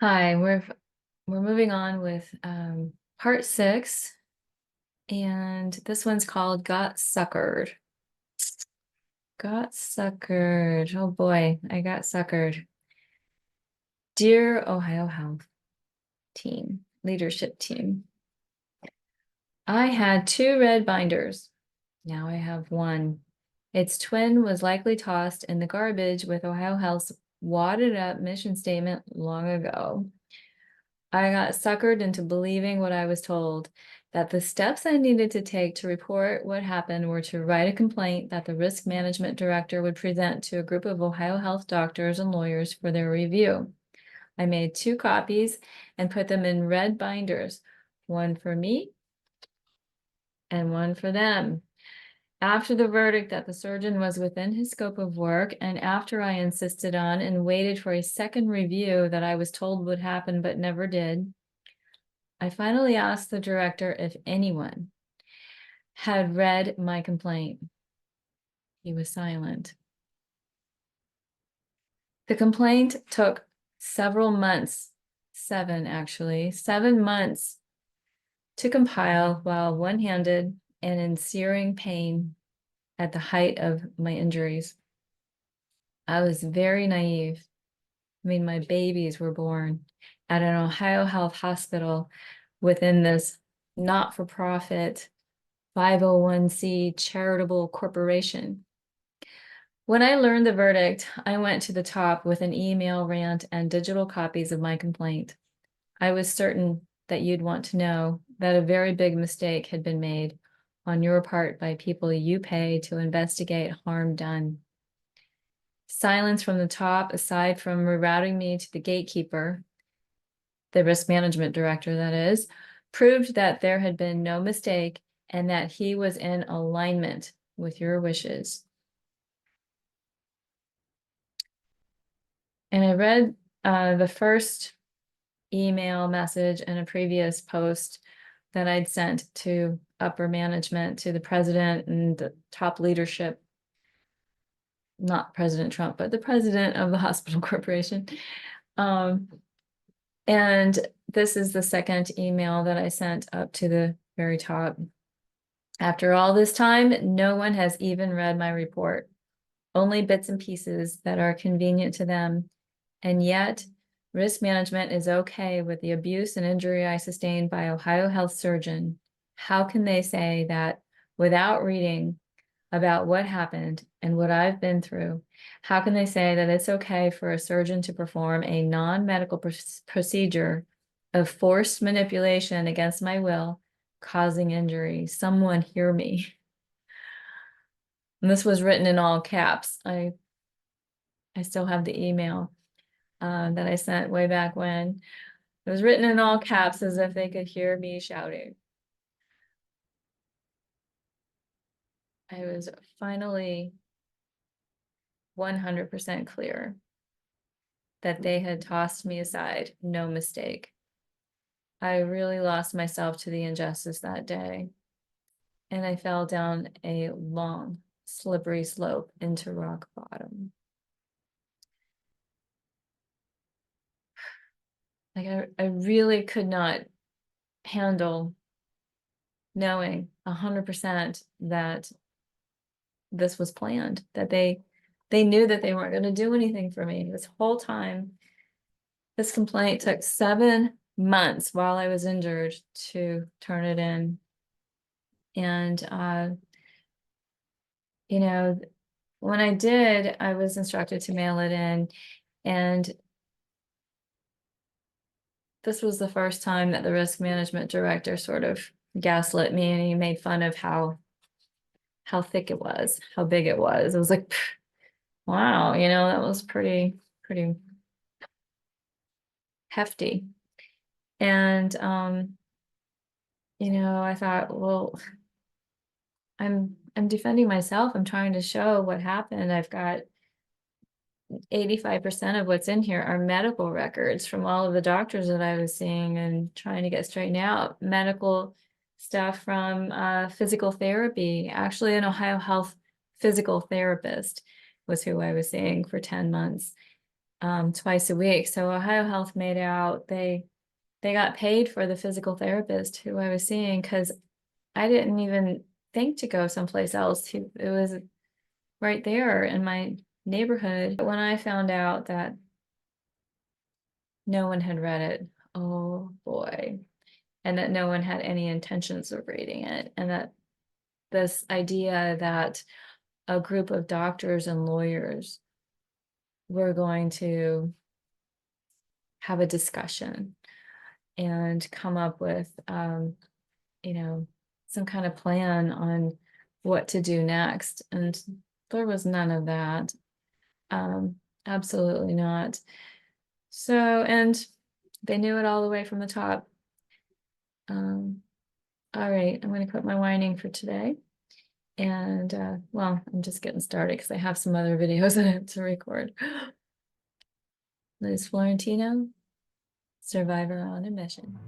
Hi, we're moving on with part 6, and this one's called Got Suckered. Got suckered. Oh boy, I got suckered. Dear Ohio Health team, leadership team. I had 2 red binders. Now I have 1. Its twin was likely tossed in the garbage with Ohio Health's wadded up mission statement long ago. I got suckered into believing what I was told, that the steps I needed to take to report what happened were to write a complaint that the risk management director would present to a group of Ohio Health doctors and lawyers for their review. I made 2 copies and put them in red binders, one for me and one for them. After the verdict that the surgeon was within his scope of work, and after I insisted on and waited for a second review that I was told would happen but never did, I finally asked the director if anyone had read my complaint. He was silent. The complaint took several months, 7 actually, 7 months to compile while one-handed and in searing pain at the height of my injuries. I was very naive. I mean, my babies were born at an Ohio Health hospital within this not-for-profit 501c charitable corporation. When I learned the verdict, I went to the top with an email rant and digital copies of my complaint. I was certain that you'd want to know that a very big mistake had been made on your part by people you pay to investigate harm done. Silence from the top, aside from rerouting me to the gatekeeper, the risk management director, that is, proved that there had been no mistake and that he was in alignment with your wishes. And I read the first email message in a previous post that I'd sent to upper management, to the president and the top leadership, not President Trump, but the president of the hospital corporation. And this is the second email that I sent up to the very top. After all this time, no one has even read my report, only bits and pieces that are convenient to them. And yet, risk management is okay with the abuse and injury I sustained by Ohio Health surgeon. How can they say that without reading about what happened and what I've been through? How can they say that it's okay for a surgeon to perform a non-medical procedure of forced manipulation against my will, causing injury? Someone hear me. And this was written in all caps. I still have the email that I sent way back when. It was written in all caps as if they could hear me shouting. I was finally 100% clear that they had tossed me aside, no mistake. I really lost myself to the injustice that day, and I fell down a long, slippery slope into rock bottom. Like I really could not handle knowing 100% that this was planned, that they knew that they weren't going to do anything for me this whole time. This complaint took 7 months while I was injured to turn it in. And, you know, when I did, I was instructed to mail it in. And this was the first time that the risk management director sort of gaslit me, and he made fun of how thick it was, how big it was. It was like, wow, that was pretty hefty. And I thought, well, I'm defending myself. I'm trying to show what happened. I've got 85% of what's in here are medical records from all of the doctors that I was seeing and trying to get straightened out. Medical stuff from physical therapy. Actually, an Ohio Health physical therapist was who I was seeing for 10 months. twice a week. So Ohio Health made out they got paid for the physical therapist who I was seeing because I didn't even think to go someplace else. It was right there in my neighborhood. But when I found out that no one had read it, oh boy, and that no one had any intentions of reading it, and that this idea that a group of doctors and lawyers were going to have a discussion and come up with, you know, some kind of plan on what to do next. And there was none of that. Absolutely not. So, and they knew it all the way from the top. All right, I'm going to quit my whining for today. And well, I'm just getting started because I have some other videos that I have to record. Liz Florentino, survivor on a mission.